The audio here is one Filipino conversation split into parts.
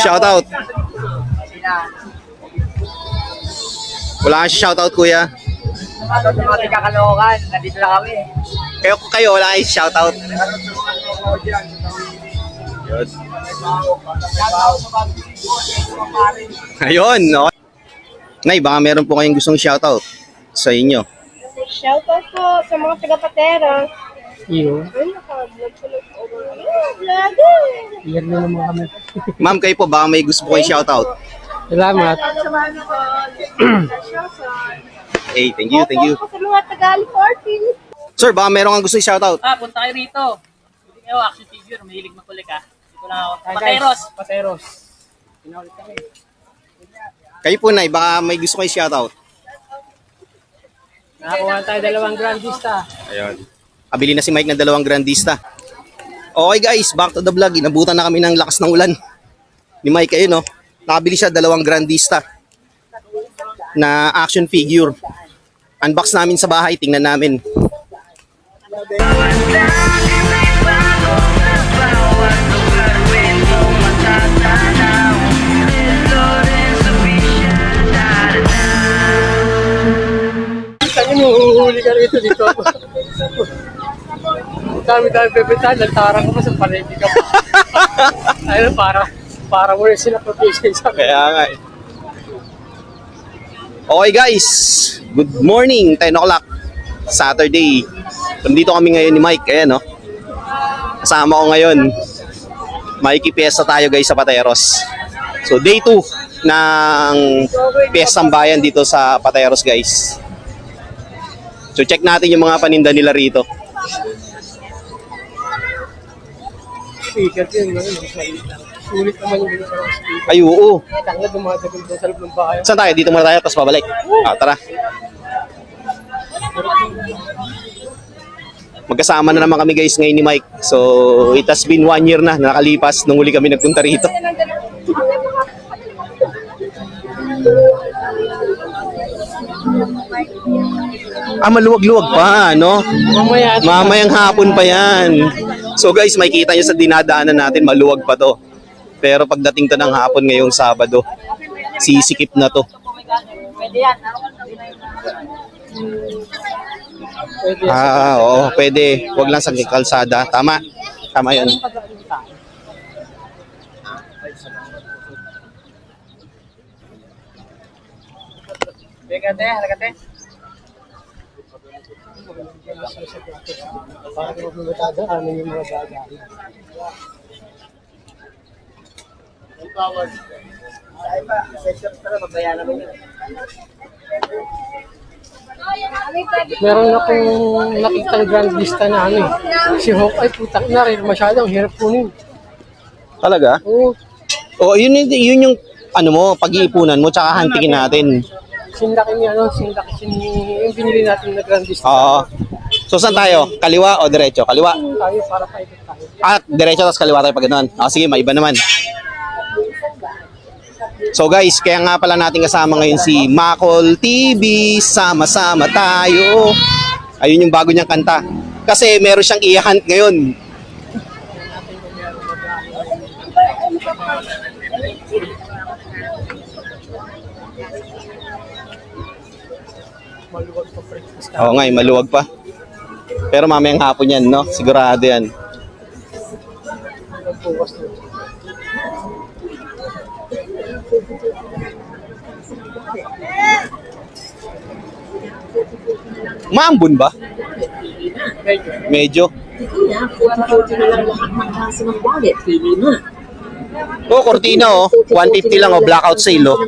Shoutout. Wala kang shoutout, kuya. Sa mga tigakalokan, nandito na kami. Kayo wala kang shoutout. Yun. Ayun, no? Nay, baka meron po kayong gustong shoutout sa inyo. Shoutout po sa mga taga-Patera. Iyo. Ay, naka-vlog ko lang po. Vlogger! Iyan na naman kami. Ma'am, kayo po, baka may gusto po kayong shoutout. Salamat. Hey, thank you, thank you. Opo, sa mga taga-Alifortin. Sir, baka meron kang gustong shoutout. Punta kayo rito. Hindi kayo action figure, mahilig makulik ha. Dito na ako. Pateros. Pateros. Pinaulit kami. Kayo po, Nay, baka may gusto kayong shoutout. Nakakuha tayo 2 grandista. Ayun. Abili na si Mike ng 2 grandista. Okay guys, back to the vlog. Inabutan na kami ng lakas ng ulan. Ni Mike, ayun no. Nakabili siya 2 grandista na action figure. Unbox namin sa bahay, tingnan namin. Sabi mo, huhuli ka rito dito. Dami-dami bebenta, lantarang ko pa sa palengke ka pa. Ayun, para mo rin sila provision sa akin. Kaya nga eh. Okay guys, good morning, 10 o'clock, Saturday. Nandito kami ngayon ni Mike, ayan no. Kasama ko ngayon. Mikey Fiesta tayo guys sa Pateros. So day 2 ng Fiestang Bayan dito sa Pateros guys. So check natin yung mga paninda nila rito. Speaker din, sulit naman yung sa speaker. Ay oo. Tanggal dumadagol doon sa loob ng bahay. Saan tayo? Dito muna tayo, tapos pabalik. Tara. Magkasama na naman kami guys ngayon ni Mike. So, it has been 1 year na nakalipas nung huli kami nagpunta rito. Maluwag-luwag pa, no? Mamayang hapon pa yan. So guys, makikita nyo sa dinadaanan natin, maluwag pa to. Pero pagdating to ng hapon ngayong Sabado, sisikip na to. Pwede yan. Oo, pwede. Huwag lang sa kalsada. Tama. Tama yun. Halakate. Para kung magmamatada, ano yung mga bagay. Meron akong nakitang grandista na ano eh. Si Hawk ay putang na rin, masyadong hirap kunin. Talaga? Oo, Oo, yun yung ano mo, pag-iipunan mo, tsaka hantingin natin. sinlaki niya ano, yung binili natin na grandista. Oo. So saan tayo? Kaliwa o diretso? Kaliwa. Tayo para paikot tayo. Diretso tapos kaliwa tayo pag ganoon. Sige, maiba naman. So guys, kaya nga pala natin kasama ngayon si Macol TV. Sama-sama tayo. Ayun yung bago niyang kanta. Kasi meron siyang i-hunt ngayon. Oo nga, maluwag pa. Pero mamayang hapon yan, no? Sigurado yan. Maambon ba? Medyo. Oh, Cortina oh. 150 lang oh, blackout sale oh.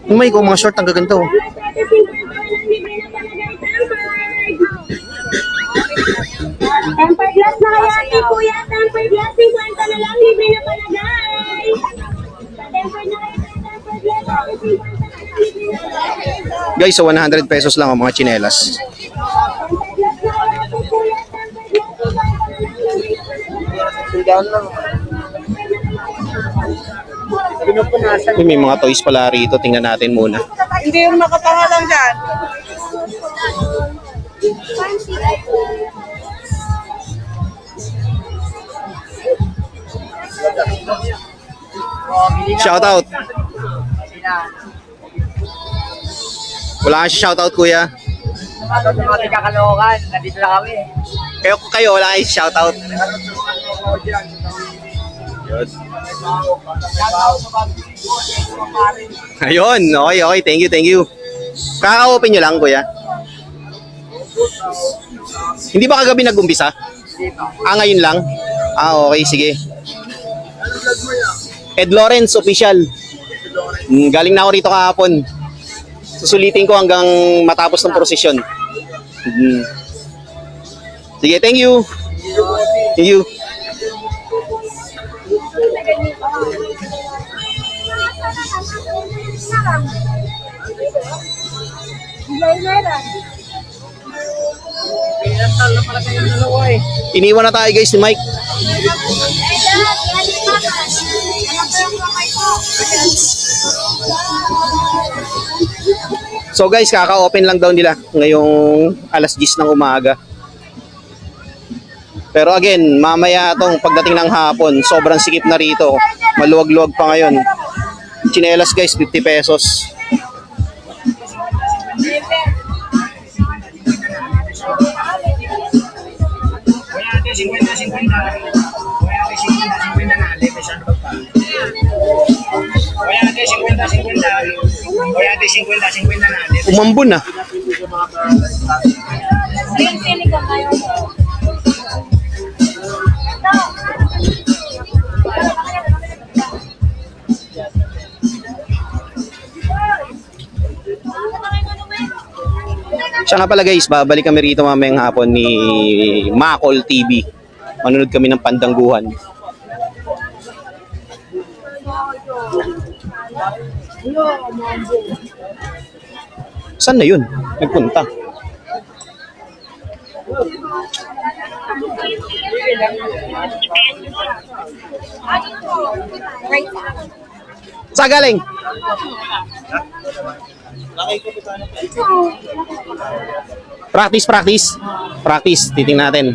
May ko mga short ang gaganto. Tempered glass na kaya ate kuya, tempered glass, 50 na lang, libre na palagay. Tempered na kaya, tempered glass, ate 50 na lang, libre na palagay. Guys, so 100 pesos lang ang mga tsinelas. Tempered glass na kaya ate kuya, tempered glass, 50 na lang, libre na palagay. May mga toys pala rito, tingnan natin muna. Hindi yung nakatanga lang dyan. Shoutout. Wala kang shoutout, kuya. Ano sa mga kakalokan? Nandito na kami. Kayo wala kang shoutout. Ayun, okay. Thank you. Kaka-open nyo lang, kuya. Hindi ba kagabi nag-umpisa? Ngayon lang? Okay, sige. Ed Lawrence, official. Galing na ako rito kahapon. Susulitin ko hanggang matapos ng prosesyon. Sige, thank you. Thank you. Iniwan na tayo guys ni Mike. So guys, kaka-open lang daw nila ngayong alas 10 ng umaga. Pero again, mamaya tong pagdating ng hapon, sobrang sikip na rito. Maluwag-luwag pa ngayon. Chinelas guys, 50 pesos. Umambun na. Siya nga pala guys, babalik kami rito mamayang hapon ni Macol TV. Manunod kami ng Pandangguhan. Saan na yun? Nagpunta. Saan galing? Practice. Titingnan natin.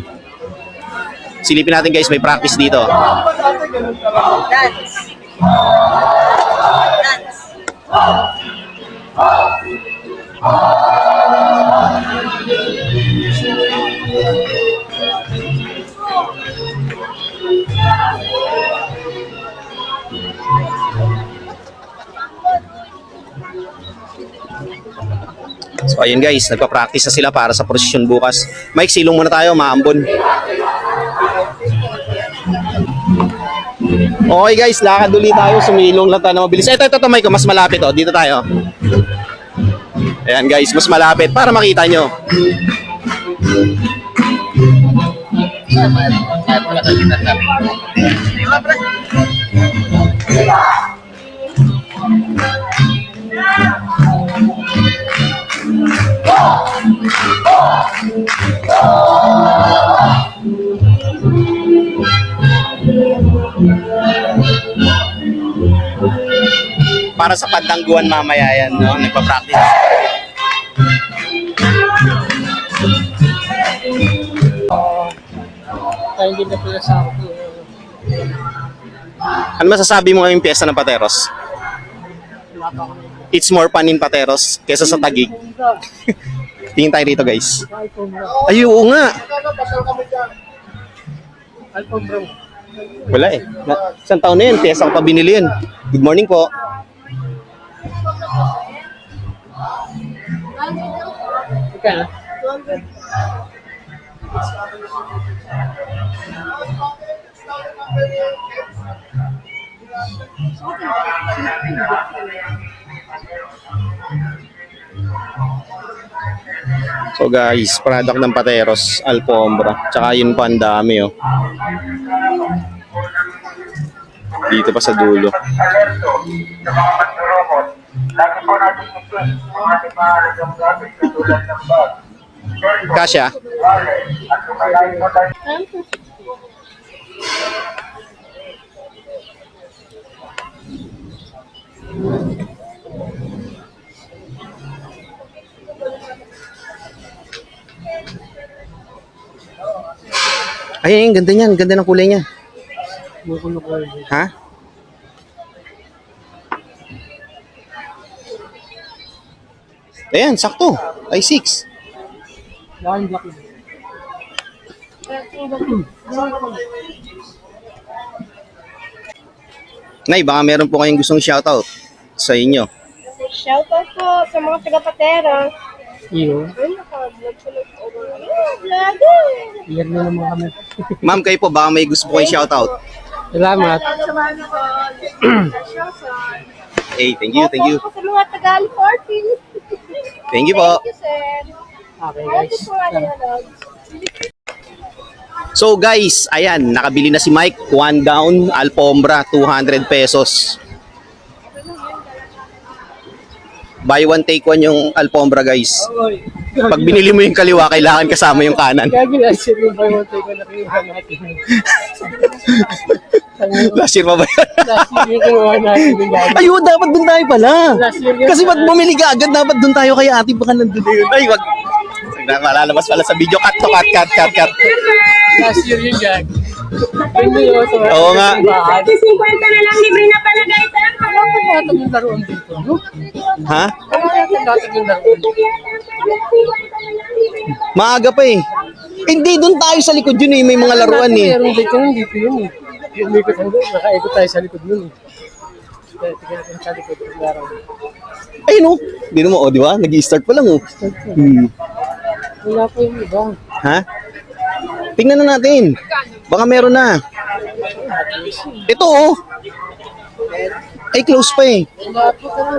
Silipin natin guys, may practice dito. So ayun guys, nagpa-practice na sila para sa prosesyon bukas. Mike, silong muna tayo, maambon. Okay guys, lakad ulit tayo, sumilong lang tayo na mabilis. Ito Mike, mas malapit oh, dito tayo. Ayan guys, mas malapit para makita nyo. Para sa Pandangguhan mamaya yan, no? Nagpa-practice. Hindi na pala sa ako. Ano masasabi mo ngayong piyesta ng Pateros? It's more fun in Pateros kesa sa Taguig. Tingin tayo rito guys. Ay, oo nga. Wala eh. Isang taon na yun, piyesta ko pa binili yun. Good morning po. Ika. So guys, product ng Pateros, Alfombra. Tsaka yun pa, ang dami oh. Dito pa sa dulo. Kasya? Ay, ganda niyan. Ganda ng kulay niya. Kumukulo ko yun. Ha? Ayan, sakto. Ay, 6. Laking black yun. Nay, baka meron po kayong gustong shoutout sa inyo. Shoutout po sa mga taga-Patera. Iyo. Ay, naka-vlog sa vlogger. Iyan na naman kami. Ma'am, kayo po, baka may gusto po kayong shoutout. Salamat. Sa mga ko. Hey, thank you, thank you. Opo, sa mga taga-Aliforte. Thank you po. Thank you, sir. Okay, Thank guys. you po, Alianog. So guys, ayan, nakabili na si Mike. One down, Alfombra, 200 pesos. Buy one, take one yung Alfombra, guys. Oy. Pag binili mo yung kaliwa, kailangan kasama yung kanan. Gagi na siya yung buy one take one na kinuha natin. Last year pa ba yun? Last year yung kinuha natin yung gagi. Ayun, dapat dun tayo pala. Last year yun. Kasi ba't bumili ka agad, dapat dun tayo kay ate, baka nandun na yun. Ay, wag. Malalabas pala sa video. Cut to, cut. Last year yung gagi. Hindi yun. Oo nga. Kasi 50 na lang, libre na palagay. Ano ba yata yung laruan dito? No? Ha? Ano yata yung laruan dito? Maaga pa eh. Hindi, dun tayo sa likod yun eh. May mga laruan eh. Meron dito yun, dito yun eh. Umikot hanggang, nakaikot tayo sa likod nun eh. Kaya tingnan natin sa likod ng laruan. Ayun oh. Hindi mo, oh, di ba? Nag-i-start pa lang oh. Wala pa yung iba. Ha? Tingnan na natin. Baka meron na. Ito oh. Ay, close pa eh. Wala pa ka na.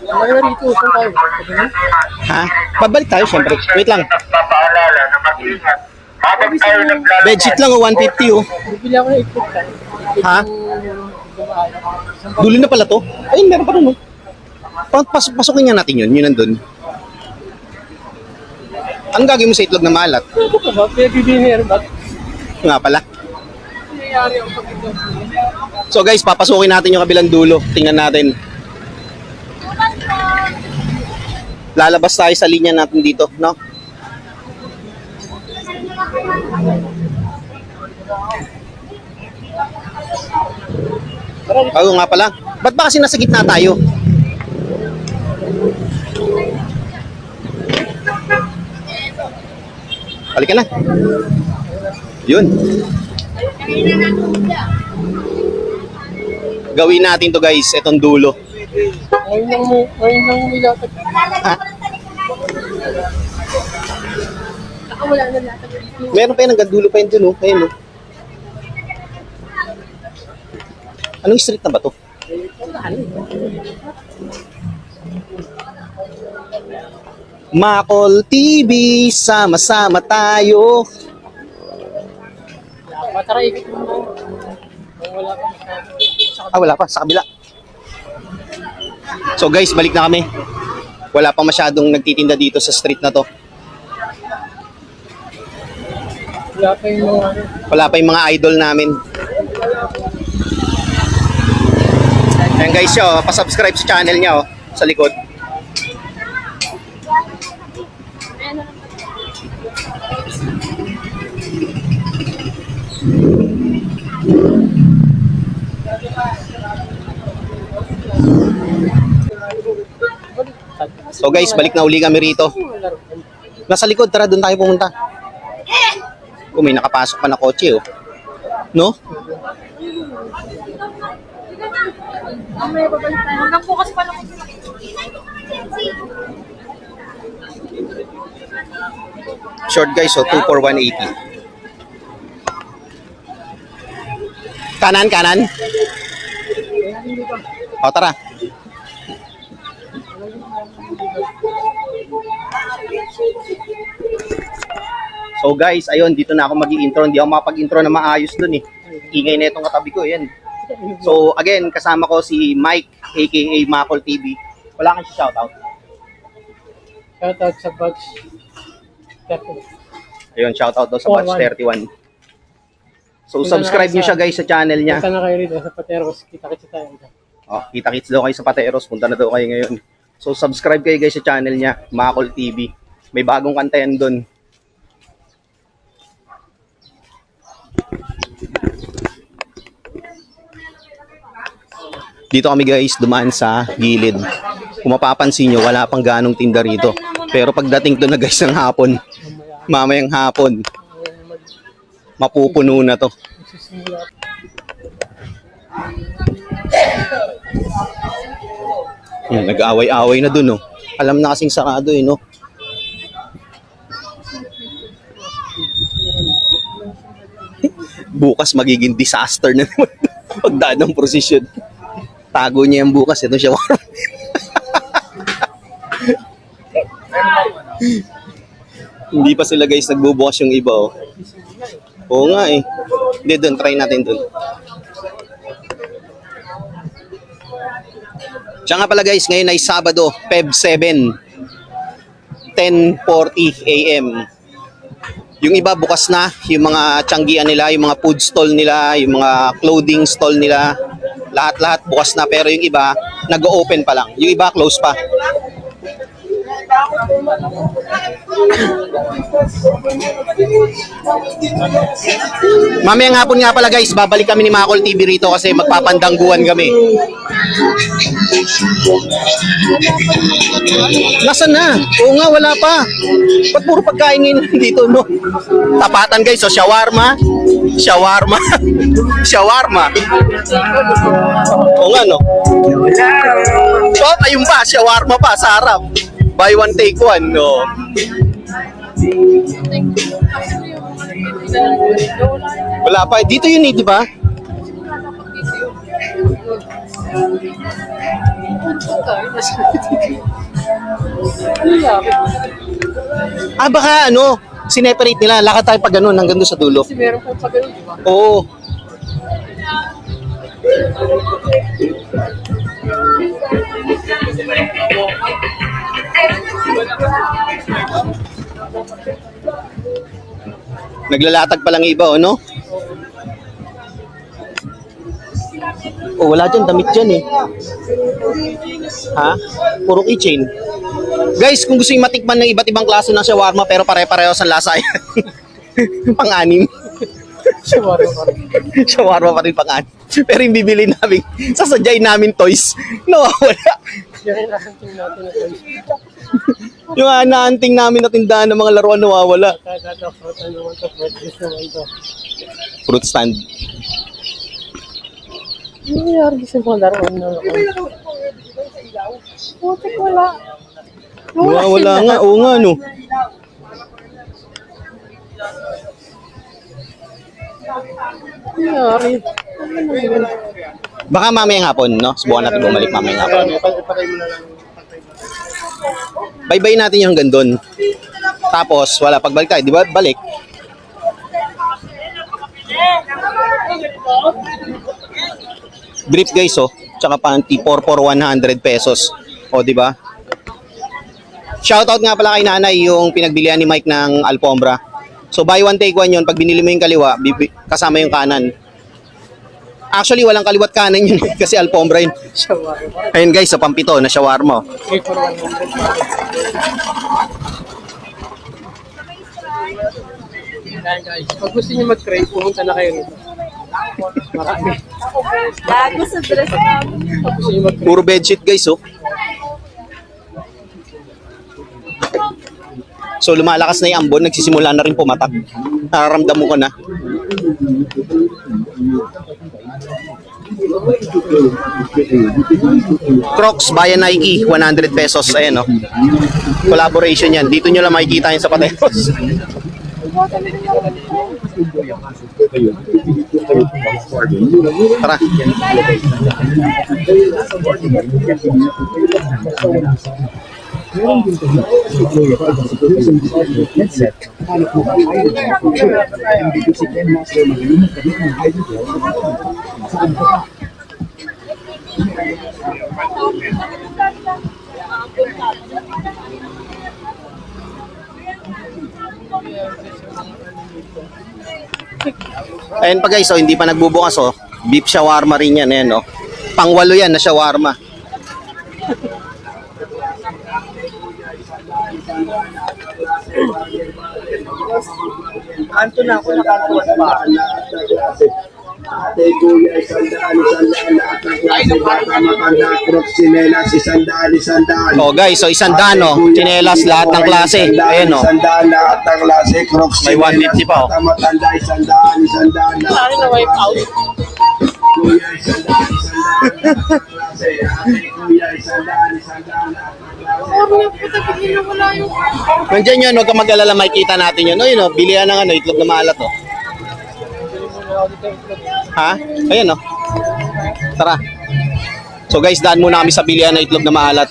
Wala na rito, saan tayo? Sabi na? Ha? Pabalik tayo syempre. Wait lang. Papaalala na mag-ingat. Habang tayo naglalakad, Bedsheet lang oh, 150 oh. Bibili ako ng ikot tayo. Ha? Dulo na pala to? Ay, meron pa rin oh. Pasukin nga natin yun. Yun nandun. Anong gagawin mo sa itlog na maalat? Ito ka ba? Pinag-dinner ba? Nga pala. Nangyayari ang pag-ito. So guys, papasukin natin yung kabilang dulo. Tingnan natin. Lalabas tayo sa linya natin dito, no? Oo nga pala. Ba't ba kasi nasa gitna tayo? Balik ka na. Yun. Gawin natin to guys, etong dulo. Ngayon lang nilatag. Ha? Wala na latag. Meron pa yun, hanggang dulo pa yun dun, oh. Ayun, oh. Anong street na ba to? Makol TV, sama-sama tayo. Tara, ikot mo na. Wala pa masyado. Ah, wala pa, sa kabila. So guys, balik na kami. Wala pa masyadong nagtitinda dito sa street na to. Wala pa yung mga ano. Wala pa yung mga idol namin. Ayan guys, yo, pa-subscribe sa channel niya, oh, sa likod. So guys, balik na uli kami rito. Nasa likod, tara doon tayo pumunta. Oh, may nakapasok pa na kotse, oh. No? Hanggang bukas pa lang. Short guys, so 2 for 180. Kanan, kanan. O, tara. So guys, ayun, dito na ako mag-i-intro. Hindi ako makapag-intro na maayos dun eh. Ingay na itong katabi ko, yan. So again, kasama ko si Mike, aka Makol TV. Wala kang shoutout. Shoutout sa batch. Ayun, shoutout daw sa batch 31. So subscribe nyo siya guys sa channel niya. Punta na kayo rito sa Pateros. Kita-kita tayo dito. Oh, kita-kits daw kayo sa Pateros. Punta na daw kayo ngayon. So subscribe kayo guys sa channel niya, Makol TV. May bagong kanta yan doon. Dito kami guys, dumaan sa gilid. Kung mapapansin nyo, wala pang ganong tinda rito. Pero pagdating to na guys ng hapon, mamayang hapon, mapupuno na to. Yan, nag-away-away na dun, oh. Alam na kasing sarado, eh, no? Bukas magiging disaster na naman pagdaan ng prosesyon. Tago niya yung bukas. Ito siya. Hindi pa sila guys nagbubukas yung iba, oh. Oo nga eh. Hindi, dun. Try natin dun. Siya nga pala guys, ngayon ay Sabado, Feb 7, 10:40 AM. Yung iba bukas na, yung mga tiyanggian nila, yung mga food stall nila, yung mga clothing stall nila, lahat-lahat bukas na. Pero yung iba, nag-open pa lang. Yung iba, close pa. Mamayang hapon nga pala guys, babalik kami ni Makol TV rito kasi magpapandangguan kami. Nasaan na? Oo nga, wala pa. Ba't puro pagkain ngayon dito, no? Tapatan guys, so shawarma. Shawarma. Shawarma. Oo nga, no? So, ayun pa, shawarma pa sa harap. Buy one, take one, no? Wala pa. Dito yun eh, di ba? Baka ano, sineparate nila. Lakad tayo pag ganun, hanggang doon sa dulo. Kasi meron po pa ganun, di ba? Oo. Naglalatag pa lang iba, oh, no? Oh, wala dyan, damit dyan eh. Ha? Puro keychain. Guys, kung gusto yung matikman ng iba't ibang klase ng shawarma pero pare-pareho sa lasa yan. Pang-anim. Shawarma pa rin. Shawarma pa rin pang-anim. Pero yung bibili namin, sasadyain namin toys, nawawala. Yan ang nahanting natin na toys. Yung naanting namin na tindahan ng mga laruan nawawala. Fruit naman to, fruit juice naman to. Fruit stand. Ano nangyari kasi mga laruan na ako? Putik wala. Nawawala nga, oo nga, no? Nangyari. Baka mamayang hapon, no? Subukan natin bumalik mamayang hapon. Bye-bye natin yung hanggang doon. Tapos, wala, pagbalik tayo, di ba? Balik. Brief guys, oh. Tsaka panty, 4 for 100 pesos. O, di ba? Shoutout nga pala kay nanay yung pinagbilihan ni Mike ng Alfombra. So, buy one, take one yun. Pag binili mo yung kaliwa, kasama yung kanan. Actually, walang kaliwat kanan yun kasi Alfombra yun. Shawarma. Ayun guys, sa Pampito, na shawarma. 3 for 100. Ayan guys, pag gusto nyo mag-crave, pumunta na kayo rito. Marami. Bago sa dress namin. Pag gusto nyo mag-crave. Puro bedsheet guys, oh. So lumalakas na yung ambon, nagsisimula na rin pumatak. Nararamdam mo ka na. Crocs via Nike, 100 pesos. Ayan, oh. Collaboration yan. Dito nyo lang makikita yun sa Pateros. Tara. Ayan pa guys, oh, hindi pa nagbubukas oh. Beef shawarma rin yan, ayan oh. Pangwalo yan na shawarma. Kanto na ako, nakantuan pa. Ate Kuya, isandaan, lahat ng klase, bata, matanda, crocs, sinelas, isandaan. Oh guys, so 100 oh. Tsinelas lahat ng klase. Ayan oh. Isandaan, lahat ng klase, crocs, May 150 pa, oh. bata, matanda, isandaan, Ano na wipe out? Kuya, isandaan, lahat ng klase. Ate Kuya, isandaan, lahat ng klase. Nandiyan yun, huwag ka mag-alala, makikita natin yun. Oh, yun oh, bilihan ng ano, itlog na maalat oh. Ha? Ayan oh. Tara. So guys, daan muna kami sa bilihan ng itlog na maalat.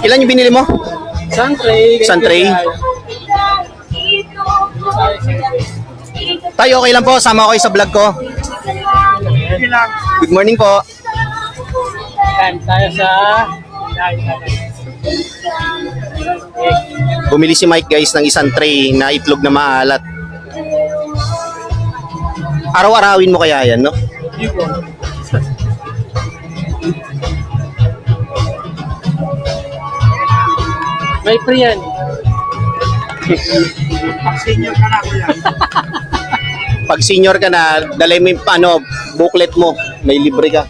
Ilan yung binili mo? Isang tray. Isang tray? Tayo, okay lang po. Sama ko kayo sa vlog ko. Good morning po. Kain tayo sa... Bumili si Mike guys ng isang tray na itlog na maalat. Araw-arawin mo kaya yan, no? May free yan. Pag senior ka na, dalay mo yung ano, booklet mo. May libre ka.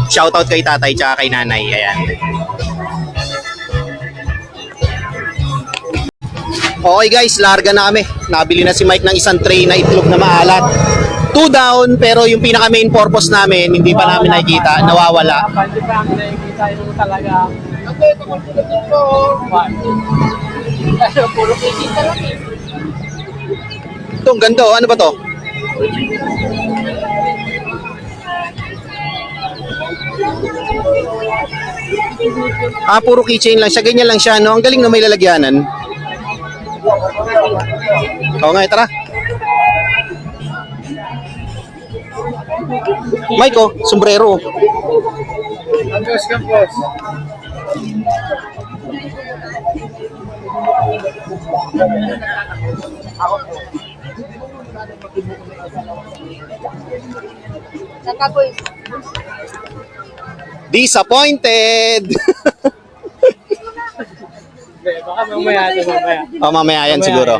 Shoutout kay tatay tsaka kay nanay. Ayan. Okay guys, larga na kami. Nabili na si Mike ng isang tray na itlog na maalat. 2 down, pero yung pinaka main purpose namin, hindi pa namin nakikita, nawawala. Hindi pa namin nakikita yung talaga. Puro kikita lang eh. Ito, ang ganda. Ano ba to? Ah, puro keychain lang siya. Ganyan lang siya, no? Ang galing na may lalagyanan. Oo nga, tara. Mike, oh, sombrero. Campos, campos. Disappointed! Baka mamaya ito, mamaya. Oh, mamaya yan siguro.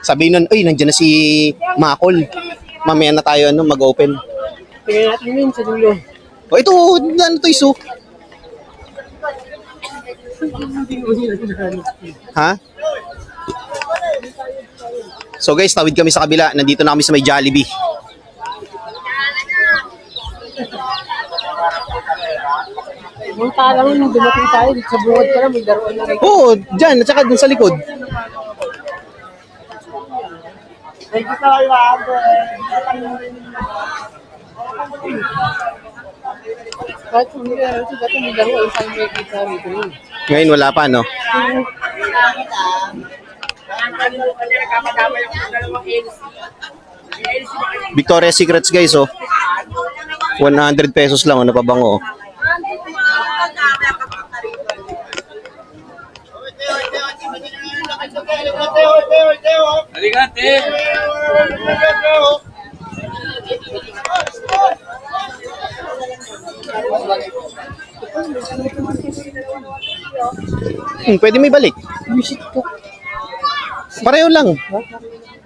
Sabihin nun, ay, nandiyan na si Makol. Mamaya na tayo ano, mag-open. Tingnan natin yun sa dulo. Oh, ito, ano to iso? Ha? So guys, tawid kami sa kabila. Nandito na kami sa may Jollibee. Munta lang nung dumating tayo, dito sa bungad pa lang, may daruan na rin. Oo, dyan, at saka dun sa likod. Kahit hindi ka rin, dati may daruan, saan may kita rito yun. Ngayon wala pa, no? Victoria's Secrets guys, oh. 100 pesos lang, ano pa bang, oh. Pwede may balik. Pareho lang.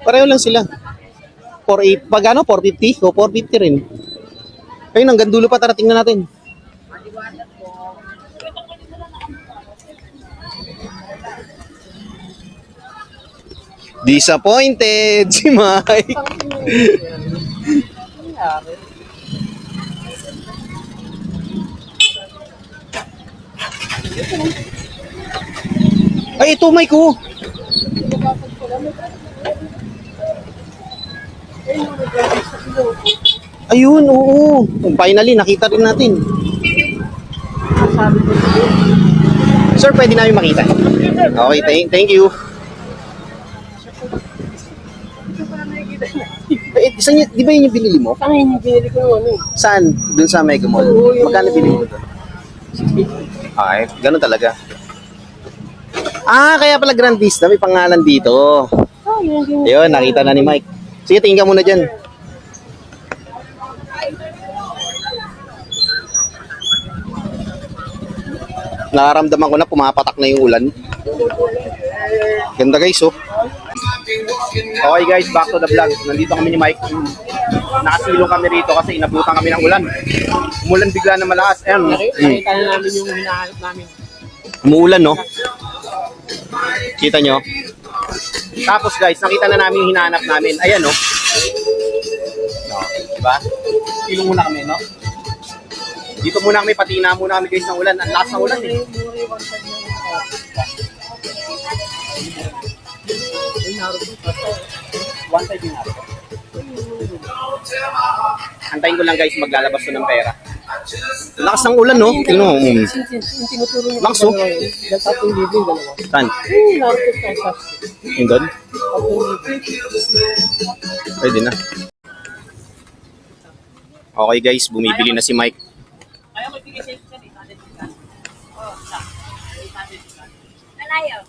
Pareho lang sila. 48, pag ano, 450? O 450 rin. Ayun, hanggang dulo pa, tara, tingnan natin. Disappointed si Mike. Ay, ito Mike, oh. Ayun, oo. Finally, nakita rin natin. Sir, pwede namin makita. Okay, thank you. saan di ba yun yung binili mo? Tangin yung binili ko yung ano eh. Saan? Doon sa Mega Mall? Oo, yung- Magkano binili mo doon? Ay, ganun talaga. Ah, kaya pala Grand Vista, may pangalan dito. Oh, yun. Ayun, nakita na ni Mike. Sige, tingin ka muna dyan. Nararamdaman ko na pumapatak na yung ulan. Ganda guys, oh. Okay guys, back to the vlog. Nandito kami ni Mike. Nakasilong kami rito kasi inabutan kami ng ulan. Umulan bigla na malakas. Ayun. Nakita na namin yung hinahanap namin. Umuulan, no? Kita nyo? Tapos guys, nakita na namin yung hinahanap namin. Ayan, no? No, diba? Silong muna kami, no? Dito muna kami, patina muna kami guys ng ulan. Ang lakas ng ulan, eh. One side yung Naruto. Antayin ko lang guys, maglalabas ko ng pera. Lakas ng ulan, no? Tingnan mo. Yung tinuturo niya. Lakas, oh. Dahil 3,000 yung dalawa. Saan? Yung Naruto Kansas. Yung doon? Pwede na. Okay guys, bumibili na si Mike. Kaya ko ibigay sa'yo sa 800 ka. Oo, isa. 800 ka. Malayo.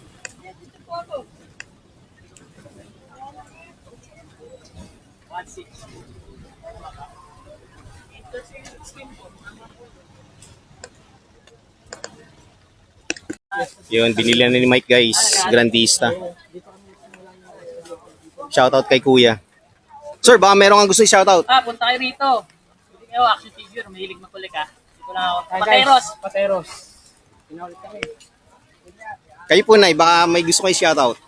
One six. Yun, binili na ni Mike guys. Grandista. Shoutout kay Kuya. Sir, baka meron kang gusto i-shoutout. Punta kayo rito. Hindi kayo action figure. Mahilig makulik ha. Dito lang ako. Hi, Pateros. guys. Pateros. Pinaulit kami. Kayo po na, baka may gusto kayo i-shoutout.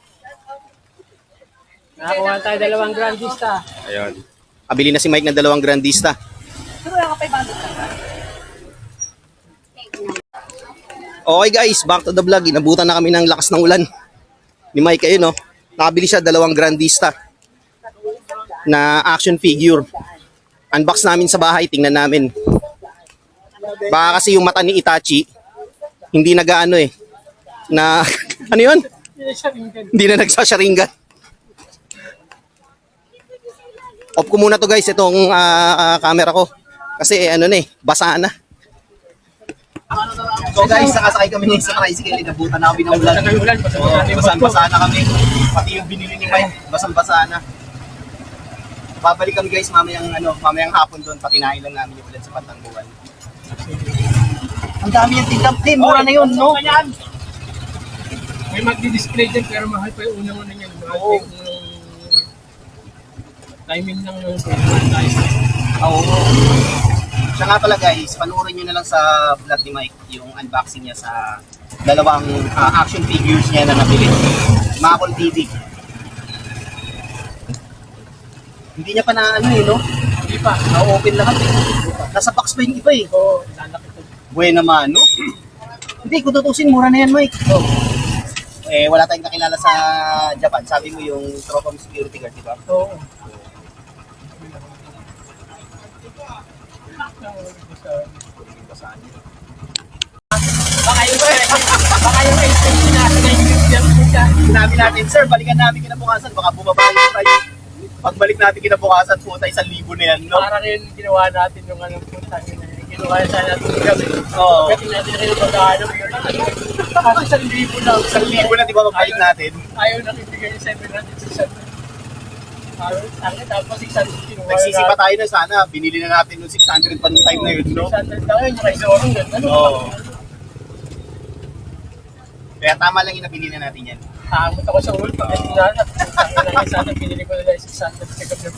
Nakakuha tayo 2 grandista. Ayun. Kabili na si Mike ng 2 Grandista. Pero wala ka 500 ka. Okay guys, back to the vlog. Inabutan na kami ng lakas ng ulan. Ni Mike, ayun, no? Nakabili siya 2 Grandista na action figure. Unbox namin sa bahay, tingnan namin. Baka kasi yung mata ni Itachi, hindi nag-ano eh. Na, ano yun? Hindi na nagsasharingan. Off ko muna to guys, itong camera ko. Kasi ano na eh, basa na. So guys, nakasakay kami ngayon sa tricycle. Inabutan na kami ng ulan. Basan-basa na kami. Pati yung binili ni Mike, basang-basa na. Babalik kami guys mamayang hapon doon. Patinahin lang namin yung ulan sa Pantangguan. Ang dami yung tingkap din, mura na yun, no? May magdi-display dyan pero mahal pa yung unang-una niyan. Mahal pa yung unang timing ng Oo. Siya nga pala guys, panoorin nyo na lang sa vlog ni Mike yung unboxing niya sa 2 action figures niya na nabili. Macol TV. Hindi niya pa na ano eh, no? Hindi pa. Na-open lahat eh. Nasa box pa yung iba eh. Oo, lalaki to. Buena man, no? Hindi, kung tutusin, mura na yan, Mike. Eh, wala tayong kakilala sa Japan. Sabi mo yung tropa mo security guard, di ba? Oo. Baka yung extension natin na yung siya. Sinabi natin, sir, balikan namin kinabukasan. Baka bumaba yung tayo. Pagbalik natin kinabukasan po tayo 1,000 na yan, no? Parang yung ginawa natin yung anong punta. Ginawa sa natin yung gabi. Oo. Pwede natin na yung pag-aanap yun. Kasi 1,000 lang. 1,000 na, di ba, magbalik natin? Ayaw na ibigay yung 700 sa 700. Tapos 600 kinuha Nagsisi pa tayo na sana. Binili na natin yung 600 pa nung time na yun, no? 600 lang yun. Yung kay Zorong ganda. Oo. Kaya tama lang yung nabili na natin yan. Takot ako sa ulo. Pagdating na sana pinili ko na lang 600 sa gabi.